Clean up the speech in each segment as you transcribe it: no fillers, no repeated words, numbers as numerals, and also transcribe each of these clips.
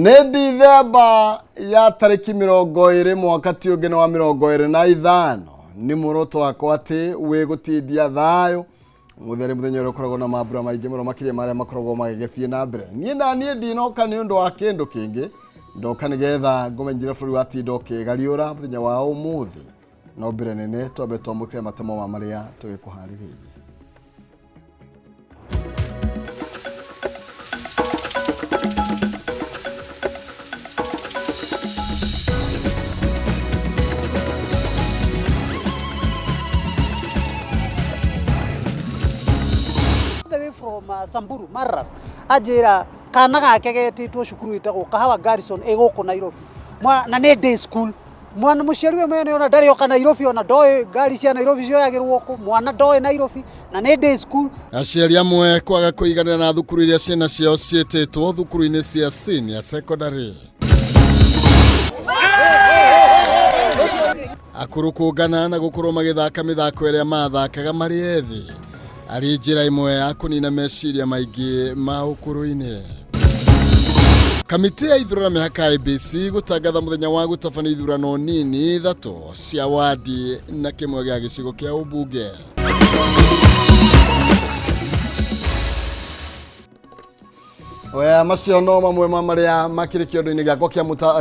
Dithemba ya tariki 20 mwaka tiugene wa 2025 ni muroto wakwa ati wigutindia thayo mutheri muthenya uri ukoragwo na mambura maingi muno makiria maria makoragwo magigithie na mbere nie ndinoka ni undu wa kindu kingi ndoka nigetha ngumenyire buri wa tindo kigariura muthenya wa umuthi no mbere nene twambe twamukire matemo ma maria tugikuhaririria. From Samburu Marra ajira kana gake getitwo cukuru itagwo Kahawa Garrison eguko Nairobi na ne day school mwana muciari we mwene ona ndari oka Nairobi ona ndoe gari cia Nairobi cio yagirwo ko mwana ndoe Nairobi na ne day school aciari amwe kwaga kuiganira na thukuru iria ciana ciao cietitwo thukuru-ini cia senior secondary akuru kungana na gukorwo magithaka mithako iria mathakaga mari ethi ari njira imwe ya kunina meciria maingi ma ukuru-ini. Kamiti ya ithurano mihaka IEBC gutangatha muthenya wa gutabania ithurano nini ithatu cia wadi na kimwe gia gicigo kia ubunge. Oya macio no mamwe maria makiri kiondo-ini giakwa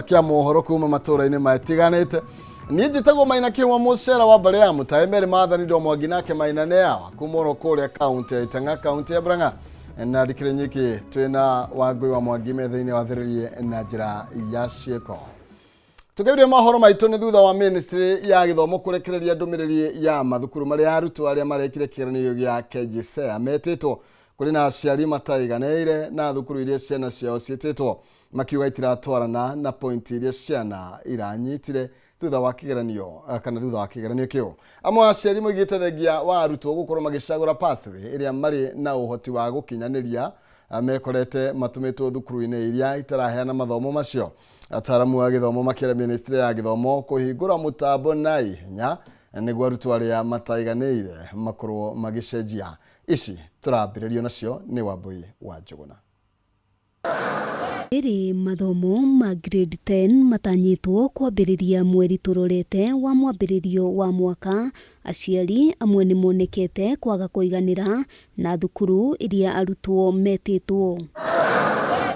kia mohoro kuma matura-ini matiganite. Ni njitagwo Maina Kiwa mucera wa mbere ya Mutaimeri Maathani ndo Mwangi nake Maina ne yawa kumoro kuria county ya Itanga county ya Murang'a na ndikirenyiki twina Wangui wa Mwangi methaini wa thiririe na njira ya cieko. Tukibirie mahoro maitu ni thutha wa ministry ya githomo kurekereria ndumiriri ya mathukuru maria arutwo aria marekire kigeranio gia KJSEA metitwo kuri na aciari mataiganeire na thukuru iria ciana ciao cietitwo makiuga itiratwarana na point iria ciana iranyitire thutha wa kigeranio kana thutha wa kigeranio kio. Amwe aciari moigite thengia wa arutwo gukorwo magicagura pathway iria mari na uhoti wa gukinyaniria mekorete matumitwo thukuru-ini iria itaraheana mathomo macio. Ataramu wa githomo makira ministry ya githomo kuhingura mutambo na ihenya niguo arutwo aria mataiganeire makorwo magicenjia. Ici turambiririo nacio ni Wambui wa Njuguna. Eri mathomo ma grade 10 matanyitwo kwambiriria mweri turorete wa mwambiririo wa mwaka. Aciari amwe ni monekete kwaga kuiganira na thukuru iria arutwo metitwo.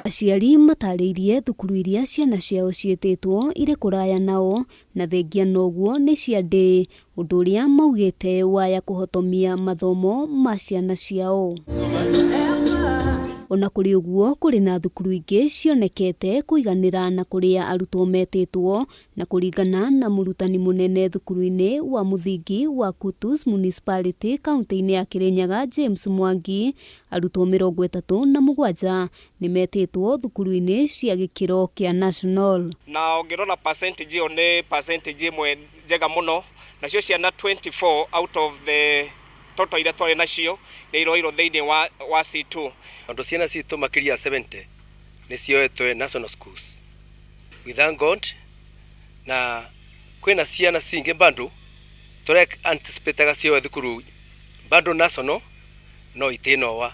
Aciari matariirie thukuru iria ciana ciao cietitwo ire kuraya nao na thengia noguo ni ciande undu uria maugite waya kuhotomia mathomo ma ciana ciao. Ona kuri uguo kuri na thukuru ingi cionekete kuiganira na kuria arutwo metitwo na kuringana na murutani munene thukuru-ini wa muthingi wa Kutus Municipality kaunti-ini ya Kirinyaga James Mwangi arutwo 37 ni metitwo thukuru-ini cia gikiro kia national. Na ongirora percentage one percentage imwe njega muno na cio ciana 24 out of the total iria twari nacio ni iroiro thiini wa C2 andu ciana citu makiria 70 ni cioetwe national schools. We thank God na kwina ciana cingi bandu tore anticipate cio thukuru bandu national no itinowa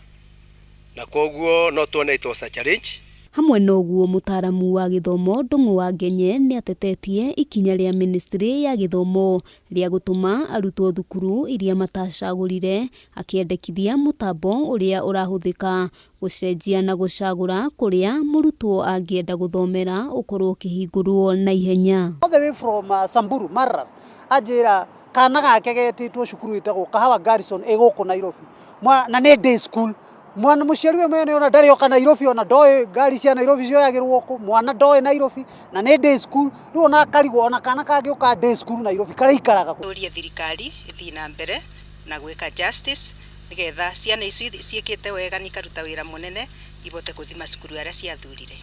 na koguo no tuone it was a challenge. Hamwe noguo mutaramu wa githomo Ndung'u wa Ngenye ni atetetie ikinya ria ministry ya githomo ria gutuma arutwo thukuru iria matacagurire akiendekithia mutambo uria urahuthika gucenjia na gucagura kuria murutwo angienda guthomera ukorwo kihingurwo na ihenya. All the way from Samburu Marra ajira kana gake getitwo cukuru itagwo Kahawa Garrison eguko Nairobi na ne day school mwana muciari we mwene ona ndari oka Nairobi ona ndoe gari cia Nairobi cio yagirwo ko mwana ndoe Nairobi na ne day school ri ona karigwo ona kana kage uka day school Nairobi karaikaraga kuria thirikari ithi na mbere na gwika justice nigetha ciana icio ciikite wega ni karuta wira munene ibote kuthima cukuru aria ciathurire.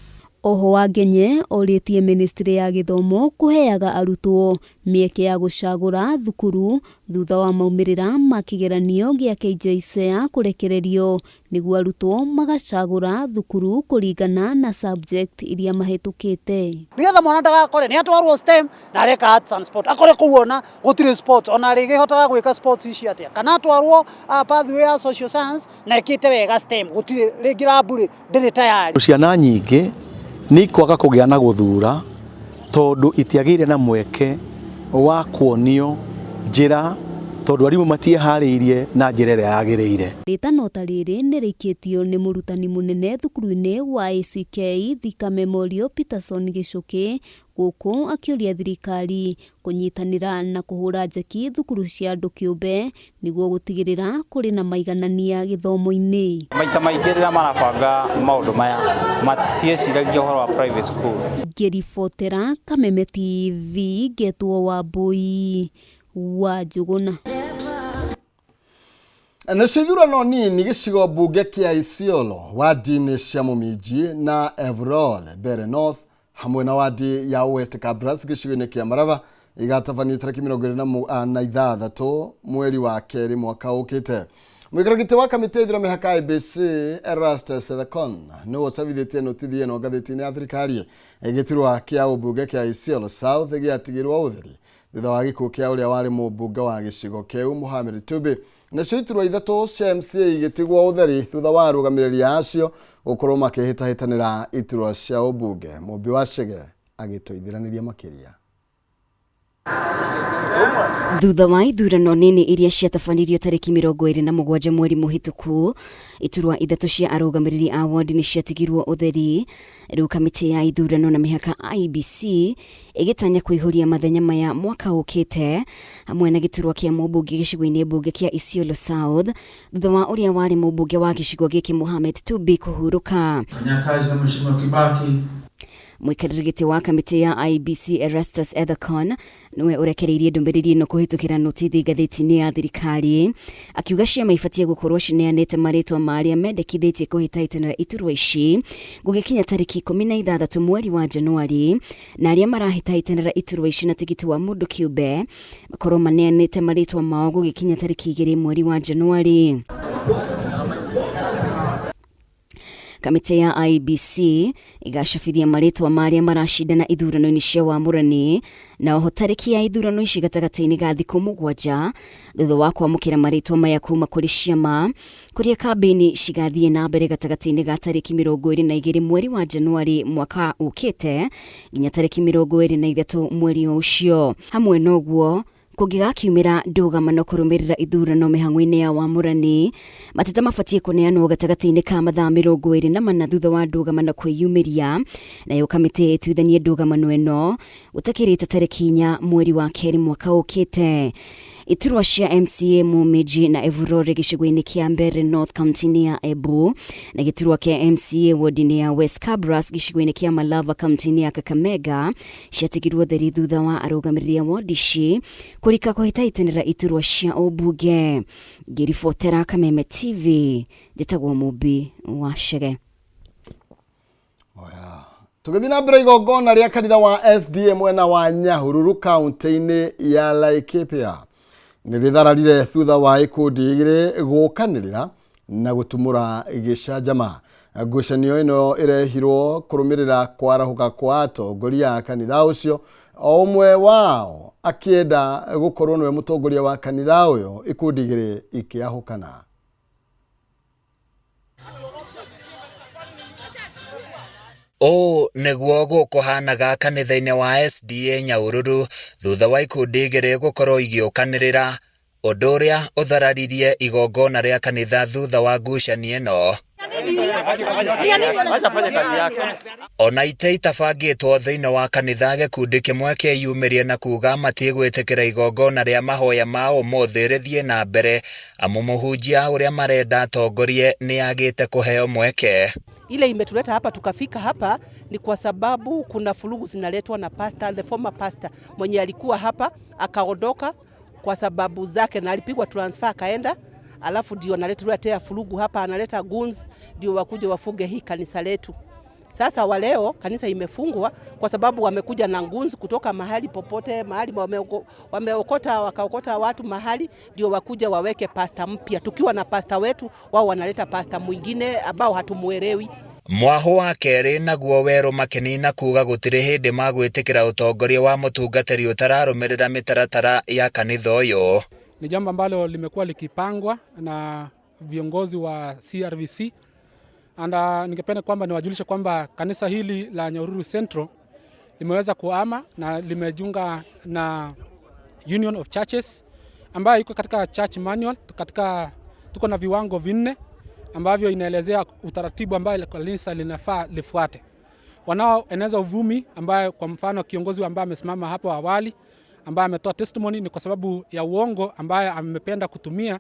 Oho wa Ngenye oritie ministry ya githomo kuheaga arutwo mieke ya gucagura thukuru thutha wa maumirira ma kigeranio gia KJSEA kurekererio niguo arutwo magacagura thukuru kuringana na subject iria mahetukite. Nigetha mwana ndagakore ni atwarwo STEM na areka arts and sport akore kuona gutire sports ona rigi hotaga gwika sports ici atia kana atwarwo pathway ya social science na ikite wega STEM gutire rigi raburi ndiri tayari. Ciana nyingi ni kwaga kugĩa na gũthura tondu itiagĩire na mweke wa kuonio njĩra tondu arimũ matieharĩirie na njĩra ĩrĩa yagĩrĩire. Rĩtano ta rĩrĩ nĩ rĩikĩtio nĩ mũrutani mũnene thukuru-inĩ wa ACK Thika Memorial Peterson Gĩchũkĩ, gũkũ akĩũria thirikari kũnyitanĩra na kũhũra njeki thukuru cia andũ kĩũmbe nĩguo gũtigĩrĩra kũrĩ na maiganania gĩthomo-inĩ. Maita maingĩ rĩrĩa marabanga maũndũ maya matieciragia ũhoro wa private school. Ngĩribotera Kameme TV, Ngetwo Wambui wa Njũgũna. Na ithurano nini gĩcigo mbunge kĩa Isiolo, wadi-inĩ cia Mũminji na Evrol, Bere North hamwe na wadi ya West Kabras gĩcigo-inĩ kĩa Marava igatabanio tarĩki 26 mweri wa kerĩ mwaka ũkĩte. Mũikarĩri wa kamĩtĩ ya ithurano mĩhaka IEBC Erastus Ethekon nĩ wacabithĩtie notithi ĩno ngathĩti-inĩ ya thirikari gĩturwa kĩa ũmbunge kĩa Isiolo South gĩatigĩrwo ũtheri thutha wa gĩkuũ kĩa ũrĩa warĩ mũmbunge wa gĩcigo kĩu Mohamed Tube. Nacio iturwa ithatũ cia MCA igĩtigwo ũtheri thutha wa arũgamĩrĩri acio gũkorwo makĩhĩtahĩtanĩra iturwa cia ũmbunge. Mũmbi wa Chege agĩtũithiranĩria makĩria. Thutha wa ithurano nini iria ciatabanirio tarĩki 27 mweri mũhĩtũku, iturwa ithatũ cia arũgamĩrĩri a ward nĩ ciatigirwo ũtheri. Rĩu kamĩtĩ ya ithurano na mĩhaka IEBC ĩgĩtanya kũihũria mathenya maya mwaka ũkĩte hamwe na gĩturwa kĩa mũmbunge gĩcigo-inĩ mbunge kĩa Isiolo South thutha wa ũrĩa warĩ mũmbunge wa gĩcigo gĩkĩ Mohamed Tube kũhurũka. Kazi na Mheshimiwa Kibaki. Mũikarĩri gĩtĩ wa kamĩtĩ ya IEBC Erastus Ethekon nĩwe ũrekereirie ndũmĩrĩri ĩno kũhĩtũkĩra notithi ngathĩti-inĩ ya thirikari, akiuga ciama ibatiĩ gũkorwo cineanĩte marĩtwa marĩa mendekithĩtie kũhĩtahĩtanĩra iturwa ici gũgĩkinya tarĩki 16 mweri wa Januari, na arĩa marahĩtahĩtanĩra iturwa ici na tigiti wa mũndũ kĩũmbe makorwo maneanĩte marĩtwa mao gũgĩkinya tarĩki 2 mweri wa Januari. Kamĩtĩ ya IEBC igacabithia marĩtwa marĩa maracindana ithurano-inĩ cia wamũrani na oho tarĩki ya ithurano ici gatagatĩ-inĩ ga thikũ 7 thutha wa kwamũkĩra marĩtwa maya kuma kũrĩ ciama kũrĩa kambĩini cigathiĩ na mbere gatagatĩ-inĩ ga tarĩki 22 mweri wa Januari mwaka ũkĩte nginya tarĩki 23 mweri ũcio. Hamwe noguo kũngĩgakiumĩra ndũgamano kũrũmĩrĩra ithurano mĩhang'o-inĩ ya wamũrani, mateta mabatiĩ kũneanwo gatagatĩ-inĩ ka mathaa 24 thutha wa ndũgamano kwĩyumĩria, nayo kamĩtĩ ĩtuithanie ndũgamano ĩno gũtakĩrĩte tarĩki 4 mweri wa kerĩ mwaka ũkĩte. Iturwa cia MCA Mũminji na Evrol gĩcigo-inĩ kĩa Bere North kaunti-inĩ ya Embu na gĩturwa kĩa MCA ward-inĩ ya West Kabras gĩcigo-inĩ kĩa Malava kaunti-inĩ ya Kakamega ciatigirwo theri thutha wa arũgamĩrĩri a ward ici kũrika kũhĩtahĩtanĩra iturwa cia ũmbunge. Ngĩribotera Kameme TV, njĩtagwo Mũmbi wa Chege. Tũgĩthiĩ na mbere igongona rĩa kanitha wa SDA mwena wa Nyahururu kaunti-inĩ ya Laikipia nĩ rĩthararire thutha wa ikundi igĩrĩ gũkanĩrĩra na gũtumũra gĩcanjama. Ngucanio ĩno ĩrehirwo kũrũmĩrĩra kwarahũka kwa atongoria a kanitha ũcio, o ũmwe wao akĩenda gũkorwo nĩwe mũtongoria wa kanitha ũyũ, ikundi igĩrĩ ikĩahũkana. O nĩguo gũkũhanaga kanitha-inĩ wa SDA Nyahururu thutha wa ikundi igĩrĩ gũkorwo igĩũkanĩrĩra, ũndũ ũrĩa ũthararirie igongona rĩa kanitha thutha wa ngucanio ĩno. Ona ite itabangĩtwo thĩinĩ wa kanitha, gĩkundi kĩmwe kĩyumĩrie na kuga matigwĩtĩkĩra igongona rĩa mahoya ma ũmũthĩ rĩthiĩ na mbere, amu mũhunjia ũrĩa marenda atongorie nĩ agĩte kũheo mweke. Ile imetuleta hapa tukafika hapa ni kwa sababu kuna furugu zinaletwa na pastor, the former pastor mwenye alikuwa hapa akaondoka kwa sababu zake na alipigwa transfer akaenda, alafu ndio analetea furugu hapa, analeta guns ndio wakuje wafuge hii kanisa letu. Sasa wa leo kanisa imefungwa kwa sababu wamekuja na guns kutoka mahali popote, mahali wakaokota watu mahali ndio wakuja waweke pasta mpya. Tukiwa na pasta wetu, wao wanaleta pasta mwingine ambao hatumuelewi. Mwaho wa kerĩ naguo Werũ Makenina kuga gũtirĩ hĩndĩ magwĩtĩkĩra ũtongoria wa mũtungatĩri ũtararũmĩrĩra mĩtaratara ya kanitha ũyũ. Ni jambo ambalo limekuwa likipangwa na viongozi wa CRVC And ningependa kwamba niwajulishe kwamba kanisa hili la Nyahururu Central limeweza kuhama na limejiunga na Union of Churches ambayo iko katika church manual. Tuko na viwango 4 ambavyo inaelezea utaratibu ambayo kanisa linafaa lifuate. Wanaoeneza uvumi ambayo kwa mfano kiongozi ambaye amesimama hapo awali ambaye ametoa testimony ni kwa sababu ya uongo ambaye amependa kutumia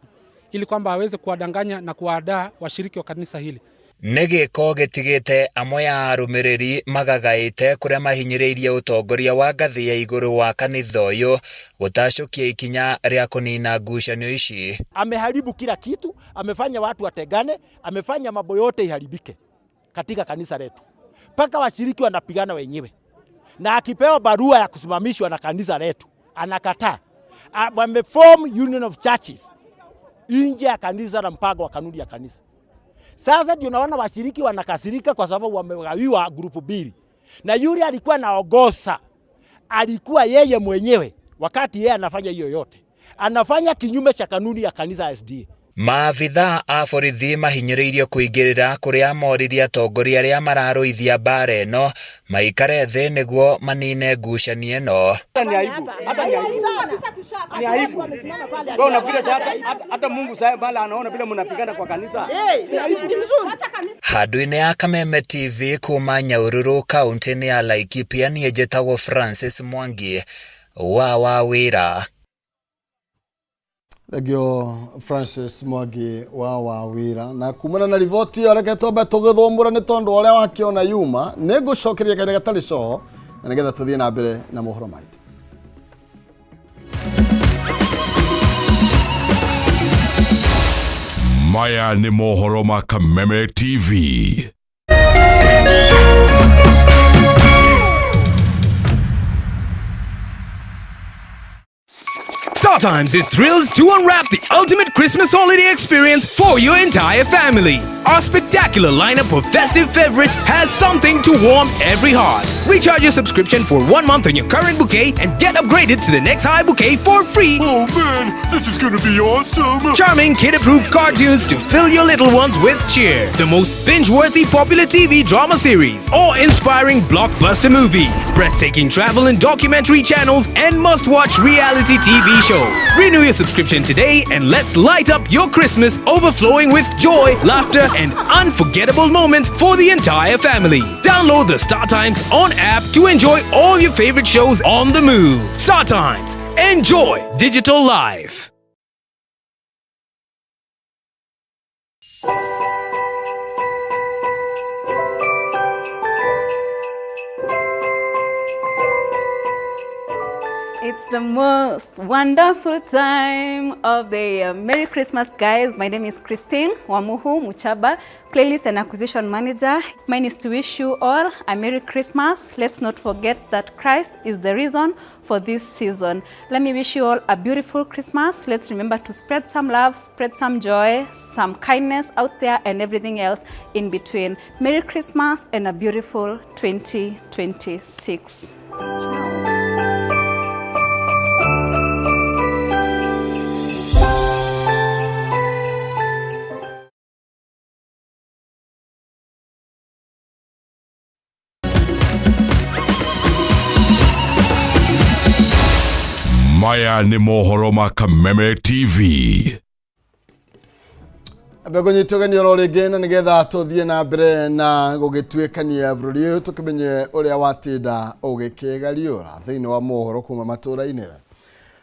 ili kwamba aweze kuwadanganya na kuwadaa washiriki wa kanisa hili. Nigiko gitigite amwe ya arumiriri magagaite kuria mahinyiriirie utongoria wa ngathi ya iguru wa kanitha uyu gutashukia ikinya ria kunina ngucanio ici. Ameharibu kila kitu, amefanya watu wategane, amefanya mambo yote iharibike katika kanisa letu. Paka washiriki wanapigana wenyewe. Na akipewa barua ya kusimamishwa na kanisa letu, anakataa. Wameform Union of Churches nje ya kanisa na mpango wa kanuni ya kanisa. Sasa ndio naona washiriki wanakasirika kwa sababu wamegawiwa grupu 2. Na yule alikuwa naongoza alikuwa yeye mwenyewe wakati yeye anafanya hiyo yote. Anafanya kinyume cha kanuni ya kanisa SDA. Maabitha a borithi mahinyiriirio kuingirira kuria moriria atongoria aria mararuithia mbara ino maikare thi niguo manine ngucanio ino. Ni aibu. Ni aibu. Wewe unapiga hata Mungu sasa bala anaona bila mnapigana kwa kanisa. Ni aibu. Handu-ini ya Kameme TV kuma Nyahururu kaunti-ini ya Laikipia nie njĩtagwo Francis Mwangi wa Wawira. Thegio Francis Mwangi wa Wawira na kumana na rivoti yo reke tobe tugithumbura ni tondu uria wakiona yuma ni ngucokeria kaire gatari so na nigetha tuthie na mbere na mohoro maitu. Maya ni mohoro ma Kameme TV. StarTimes is thrilled to unwrap the ultimate Christmas holiday experience for your entire family. Our spectacular lineup of festive favorites has something to warm every heart. Recharge your subscription for 1 month on your current bouquet and get upgraded to the next high bouquet for free. Oh man, this is gonna be awesome! Charming kid-approved cartoons to fill your little ones with cheer. The most binge-worthy popular TV drama series. Or inspiring blockbuster movies. Breathtaking travel and documentary channels and must-watch reality TV shows. Renew your subscription today and let's light up your Christmas overflowing with joy, laughter and unforgettable moments for the entire family. Download the StarTimes On app to enjoy all your favorite shows on the move. StarTimes. Enjoy digital life. It's the most wonderful time of the year. Merry Christmas, guys. My name is Christine Wamuhu Muchaba, Playlist and Acquisition Manager. Mine is to wish you all a Merry Christmas. Let's not forget that Christ is the reason for this season. Let me wish you all a beautiful Christmas. Let's remember to spread some love, spread some joy, some kindness out there and everything else in between. Merry Christmas and a beautiful 2026. Ciao. Maya ni mohoro ma Kameme TV. Abego nyitogani oro regena nigetha tuthie na mbere na gugituikania bururi tukimenye uria watinda ugikegariura thiini wa mohoro kuma matura-ini.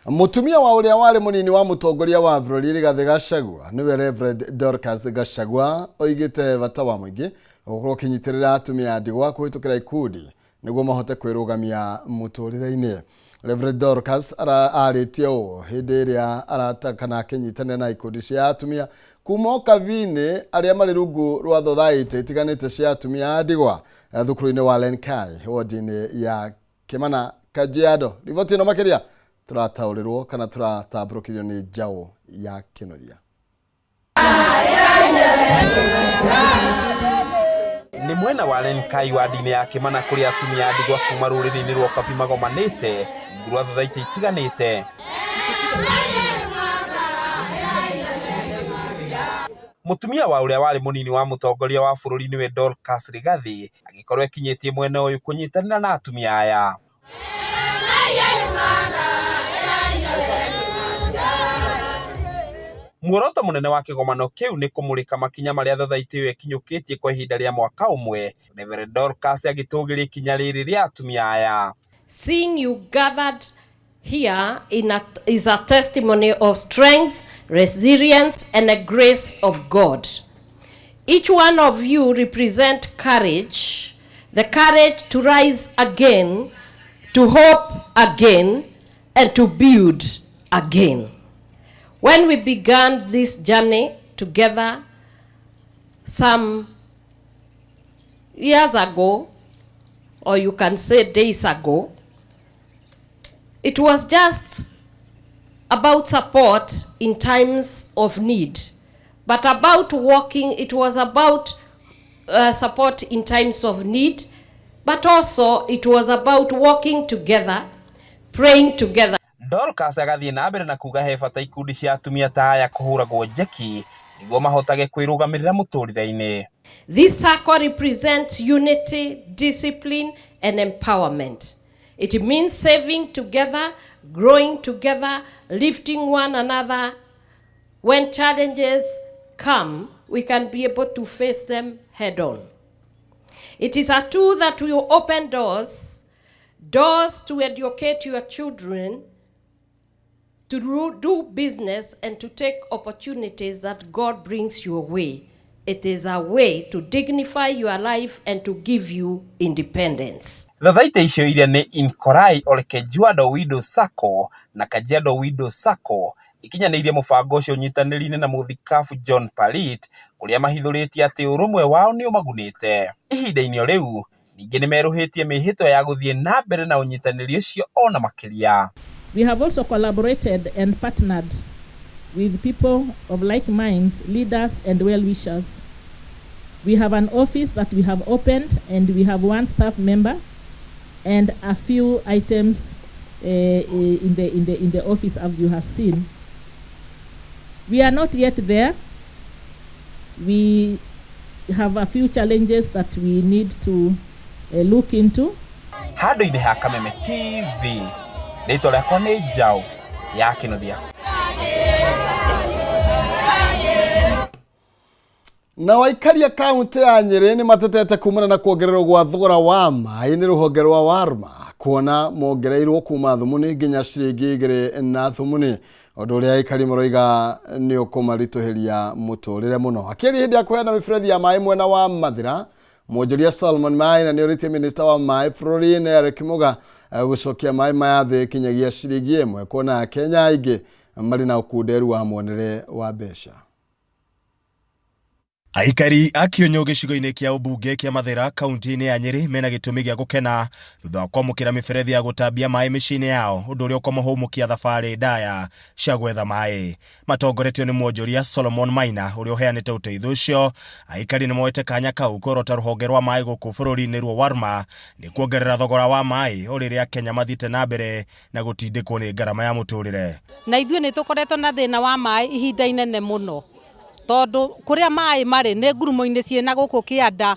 Mutumia wa uria wari munini wa mutongoria wa bururi Rigathi Gachagua niwe Reverend Dorcas Gachagua oigite bata wa mwingi gukorwo kinyitirira atumia ndigwa kuhitukira ikundi niguo mahote kwirugamia muturire-ini. Reverend Dorcas aritie o hindi iria aratakana kinyitane na ikundi cia atumia kuma kavine aria mari rungu rwa thothaite itiganite cia atumia ndigwa thukuru-ini wa Lenkai wodi-ini ya Kimana Kajiado. Riboti ino makiria turataurirwo kana turatamburukirio ni njao ya Kinothia. Ni mwena wa Lenkai wadi-ini ya Kimana kuri atumia ndigwa kuma ruriri-ini rwa Kabi magomanite rwa thothaite itiganite. Mutumia wa uria wari munini wa mutongoria wa bururi niwe Dorcas Rigathi agikorwo ekinyitie mwena uyu kunyitanira na atumia aya. Muoroto munene wa kigomano kiu ni kumulika makinya maria thothaiti iyo ekinyukitie kwa ihinda ria mwaka umwe. Reverend Dorcas agitugiria ikinya riri ria atumia aya. Seeing you gathered here is a testimony of strength, resilience, and a grace of God. Each one of you represent courage, the courage to rise again, to hope again, and to build again. When we began this journey together some years ago, or you can say days ago, it was just about support in times of need. But about walking, it was about support in times of need, but also it was about walking together, praying together. Dorcas agathie na mbere na kuga he bata ikundi cia atumia ta aya kuhuragwo njeki niguo mahotage kwirugamirira muturire-ini. This circle represents unity, discipline, and empowerment. It means saving together, growing together, lifting one another. When challenges come, we can be able to face them head on. It is a tool that will open doors to educate your children, to do business, and to take opportunities that God brings your way. It is a way to dignify your life and to give you independence. Thothaite icio iria ni Inkorai Olekejuado Widow Sacco na Kajiado Widow Sacco ikinyanirie mubango ucio nyitaniri-ini na muthikabu John Palit kuria mahithuritie ati urumwe wao ni umagunite. Ihinda-ini o riu ningi ni meruhitie mihito ya guthie na mbere na unyitaniri ucio ona makiria. We have also collaborated and partnered with people of like minds, leaders and well-wishers. We have an office that we have opened and we have one staff member and a few items in the office as you have seen. We are not yet there. We have a few challenges that we need to look into. Handũ-inĩ ha Kameme TV, rĩtwa rĩakwa nĩ Njaũ ya Kĩnuthia. Na waikaria kaunti ya Nyeri ni matetete kumana na kuongererwo gwa thogora wa mai ni ruhonge rwa Warma kuona mongereirwo kuma thumuni nginya ciringi 2 na thumuni undu uria aikari maroiga ni ukumarituhiria muturire muno. Akiri hindi ya kuheana miberethi ya mai mwena wa Mathira, Mwonjoria Solomon Maina ni urite minister wa mai Florine Eric Muga gucokia mai maya thi kinyagia ciringi 1 kuona Kenya aingi mari na ukunderu wa mwonere wa mbeca. Aikari akionyo gicigo-ini kia ubunge kia Mathira kaunti-ini ya Nyeri mena gitumi gia gukena thutha wa kwamukira miberethi ya gutambia mai micini yao undu uria ukomahomukia thabari ndaya cia gwetha mai. Matongoretio ni Mwonjoria Solomon Maina uria uheanite uteithio ucio. Aikari ni moete kanya kau korota ruhonge rwa mai guku bururi-ini rwa Warma ni kuongerera thogora wa mai uriria Kenya mathite na mbere na gutindikwo ni ngarama ya muturire. Na ithue ni tukoretwo na thina wa mai ihinda inene muno. Tondu kuria mai mari ne ngurumo-ini ciena guku kianda,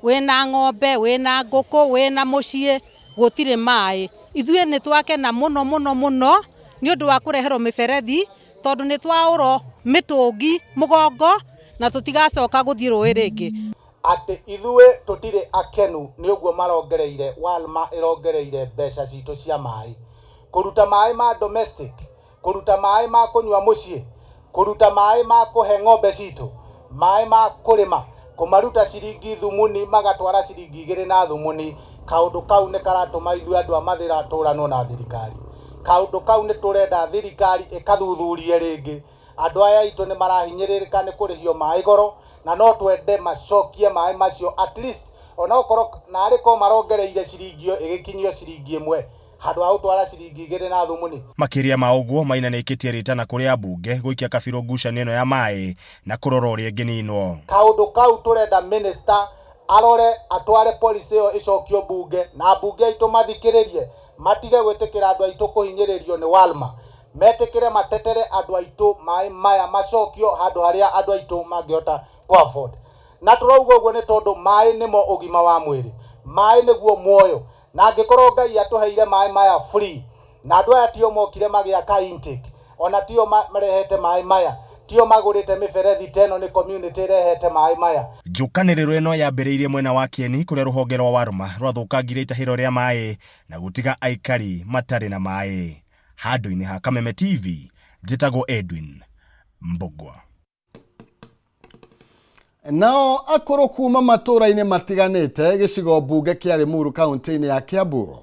wena ng'ombe, wena nguku, wena mucie, gutire mai. Ithue ni twakena muno muno muno ni undu wa kureherwo miberethi tondu ni twauro mitungi mugongo na tutigacoka guthie rũĩ ringi. Ati ithue tutire akenu ni uguo marongereire Walma irongereire mbeca citu cia mai, kuruta mai ma domestic, kuruta mai ma kunywa mucie, kuruta mai ma kuhe ng'ombe citu, mai ma kurima, kumaruta ciringi thumuni magatwara ciringi 2 na thumuni. Kaundu kau ni karatuma ithu andu a Mathira turanwo na thirikari. Kaundu kau ni turenda thirikari ikathuthurie ringi. Andu aya itu ni marahinyiririka ni kurihio mai goro na no twende macokie mai macio at least ona ukorwo na ariko marongereire ciringi igikinyio ciringi 1 handu au twara ciringi 2 na thumuni. Makiria ma uguo Maina ni ikitie ritana kuri ambunge guikia kabiro ngucanio ino ya mai na kurora uria ngininwo. Kaundu kau turenda minister arore atware policy yo icokio bunge na bunge itu mathikiririe matige gwitikira andu aitu kuhinyiririo ni Walma metekere matetere andu aitu mai maya macokio handu haria andu aitu mangiota kwa afford. Na turauga uguo ni tondu mai nimo ugima wa mwiri, mai niguo muoyo, na angikorwo Ngai atuheire mai maya free na andu aya tio mokire magiaka intake, ona tio marehete mai maya, tio magurite miberethi teno ni community rehete mai maya. Njukaniriro ino yambiriirie mwena wa Kieni kuria ruhonge rwa Waruma rwathukangire itahiro ria mai na gutiga aikari matari na mai. Handu-ini ha Kameme TV, njitagwo Edwin Mbugwa. Nao akoro kuma matura-ini matiganite gicigo mbunge kia Limuru kaunti-ini ya Kiambu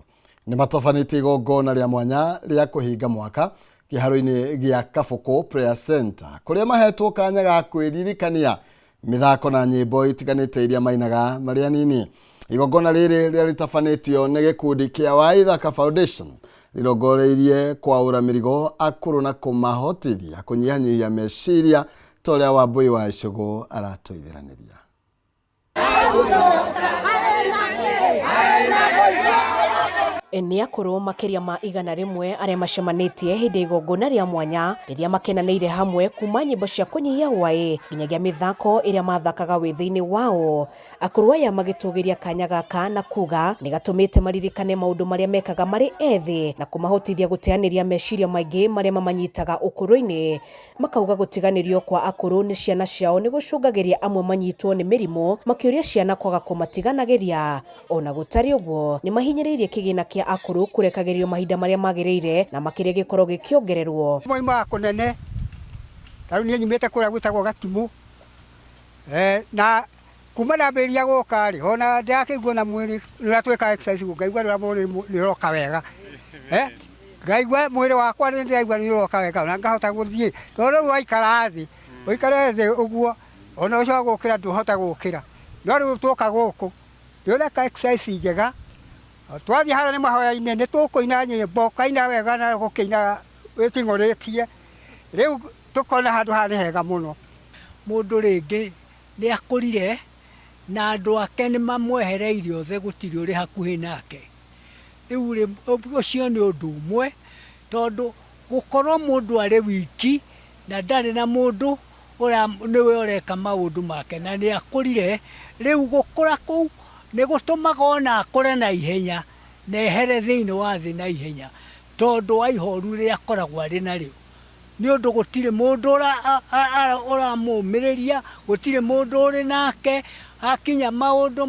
ni matafanite igongona ria mwanya ria kuhinga mwaka kiharo-ini gia Kabuku Prayer Center kuria mahetwo kanya ga kwiririkania mithako na nyimbo itiganite iria mainaga mari anini. Igongona riri ria ritafanitio ni gikundi kia Waithaka Foundation rirongoreirie kwaura mirigo akuru na kumahotithia kunyihanyihia meciria toria Wambui wa Icũgũ aratoithiraniria. Ni akuru makiria ma 100 aria macemanitie hindi igongona ria mwanya riria makenaniire hamwe kuma nyimbo cia kunyihia wai nginyagia mithako iria mathakaga withiini wao. Akuru aya magitugiria kanya gaka na kuga ni gatumite maririkane maundu maria mekaga mari ethi na kumahotithia guteaniria meciria maingi maria mamanyitaga ukuru-ini. Makauga gutiganirio kwa akuru ni ciana ciao ni gucungagiria amwe manyitwo ni mirimo, makiuria ciana kwaga kumatiganagiria. Ona gutari uguo ni mahinyiriirie kigina kia akuru kurekagirio mahinda maria magiriire na makire gikoro gikiongererwo. Moima kunene taru ni nyimete kuria gwitagwo Gatimu na kuma ndambiria guka ri ona ndakigwo na mwiri ria tweka exercise ngaigwa ria mwiri ni roka wega ngaigwa mwiri wakwa ni ndaigwa ni roka wega na ngahota guthie tondu waikara thi uikare thi uguo ona ucio gukira nduhota gukira no riu tuka guku ndiona ka exercise njega twathi hara ni mahoya-ini ni tukuina nyimbo kaina wega na gukiina witing'urikie riu tukona handu ha ni hega muno. Mundu ringi ni akurire na andu ake ni mamwehereirie othe gutiri uri hakuhi nake. Riu ucio ni undu umwe tondu gukorwo mundu ari wiki na ndari na mundu ura niwe ureka maundu make na ni akurire riu gukura kuu ni gutumaga ona akore na ihenya na ehere thiini wa thi na ihenya tondu wa ihoru ria akoragwo ari nario ni undu gutire mundu ura mumiriria gutire mundu uri nake akinya maundu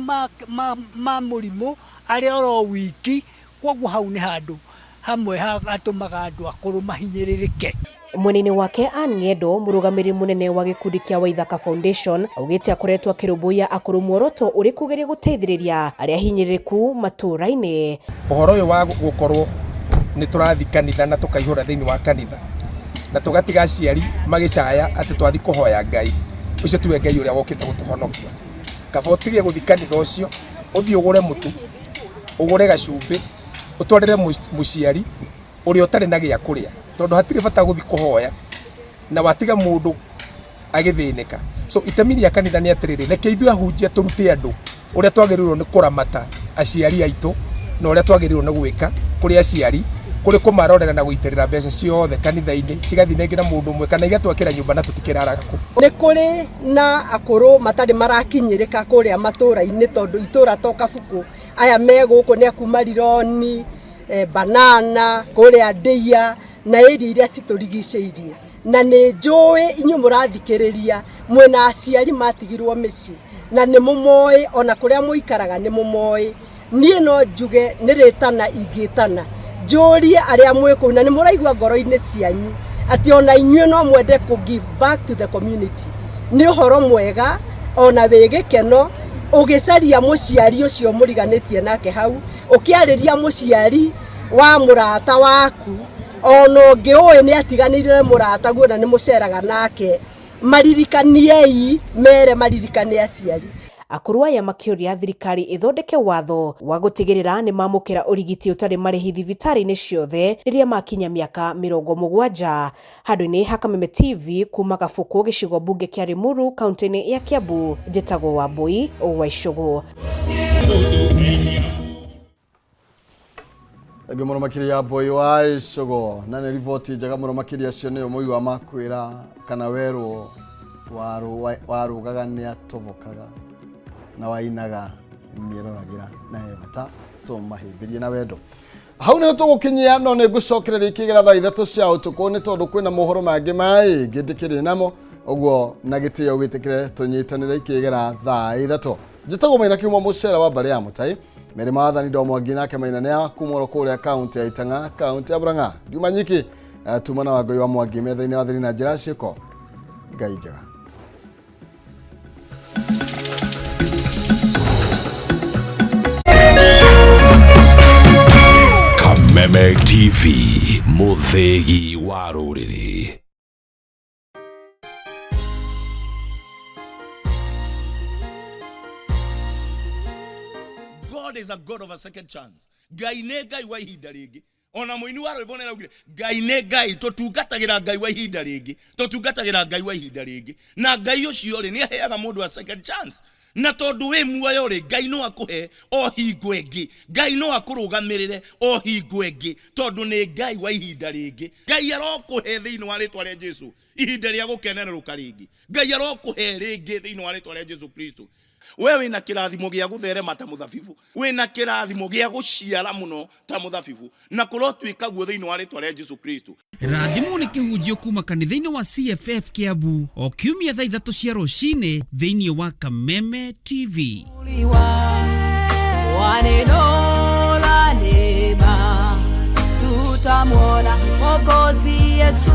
ma murimu ari oro wiki koguo hau ni handu hamwe hatumaga andu akuru mahinyiririke. Mwenini wake Ann Ng'endo murugamiri munene wa gikundi kia Waithaka Foundation augite akoretwo akirumbuya akuru muoroto uri kugeria guteithiriria aria hinyiriku matura-ini. Uhoro uyu wa gukorwo ni turathi kanitha na tukaihura thiini wa kanitha na tugatiga aciari magicaya ati twathi kuhoya Ngai ucio tiwe Ngai uria wokite gutuhonokia. Kaba utige guthi kanitha ucio uthi ugure mutu ugure gacumbi utwarire muciari uria utari na gia kuria tondu hatire bata guthi kuhoya na watiga mundu agithinika. So itemi ria kanitha ni atiriri reke ithu ahunjia turute andu uria twagirirwo ni kuramata aciari aitu na uria twagirirwo ni gwika kuri aciari kuri kumarorera na guitirira mbeca ciothe kanitha-ini cigathi nengira mundu umwe kana igatwakira nyumba na tutikiraraga ku. Ni kuri na akuru matari marakinyirika kuria matura-ini tondu itura to Kabuku aya me guku ni akuma Rironi Banana kuria Ndeia na iria citurigiceirie na ni njui inyu murathikiriria mwena aciari matigirwo micii na ni mumoi ona kuria muikaraga ni mumoi. Nie no njuge ni ritana ingitana njurie aria mwiku na ni muraigwa ngoro-ini cianyu ati ona inyu no mwende ku give back to the community. Ni uhoro mwega ona wigikeno ugicaria muciari ucio muriganitie nake hau ukiariria muciari wa murata waku ono ngioi ni atiganirire murata guo na ni muceraga nake maririkaniei mere maririkane aciari. Akuru aya makiuria thirikari ithondeke watho wa gutigirira ni mamukira urigiti utari marihi thibitari-ini ciothe riria makinya miaka 70. Handu-ini ha Kameme TV kuma Kabuku gicigo mbunge kia Limuru kaunti-ini ya Kiambu, njitagwo Wambui wa Icũgũ. Gimoro makiria boy wa icogo na ne rivoti jaga moro makiria cio ne omoi wa makwira kana werwo warugaga ni atobokaga na wainaga niroragira na hebata to mahimbirie na wendo hau ne tugukinyia no ne gucokerera ikigera thaa 3 cia utuku ni tondu kwina mohoro mangi mai ngindikire namo ogwo na gitiyo witikire tunyitanire ikigera thaa 3 jitago maina kiuma mucera wa bare ya mutai mere maathani ndo mwangina ke maina ne kumoro kule account ya Itanga account ya Buranga Jumanyiki tumana wa goyo mwangi metha-ini wa thiri na njira ciiko ngai njega Kameme TV muthegi wa ruriri. God is a God of a second chance. Ngai ne ngai wa ihinda ringi. Ona muini wa rwimbo ne raugire ngai ne ngai tutungatagira ngai wa ihinda ringi. Tutungatagira ngai wa ihinda ringi. Na ngai ucio ri ni aheaga mundu a second chance. Na tondu we muoyo ri ngai no akuhe o hingo engi. Ngai no akurugamirire o hingo engi tondu ni ngai wa ihinda ringi. Ngai arokuhe thiini wa ritwa ria Jesu ihinda ria gukenereruka ringi. Ngai arokuhe ringi thiini wa ritwa ria Jesu Kristo. We wina kirathimo gia gutherema ta muthabibu, wina kirathimo gia guciara muno ta muthabibu, na kurotwika guo thiini wa ritwa ria Jesu Kristo. Rathimo ni kihunjio kuma kanitha-ini wa CFF Kiambu o kiumia thaa 3 cia rucini thiini wa Kameme TV. Tutamwona Mwokozi Yesu.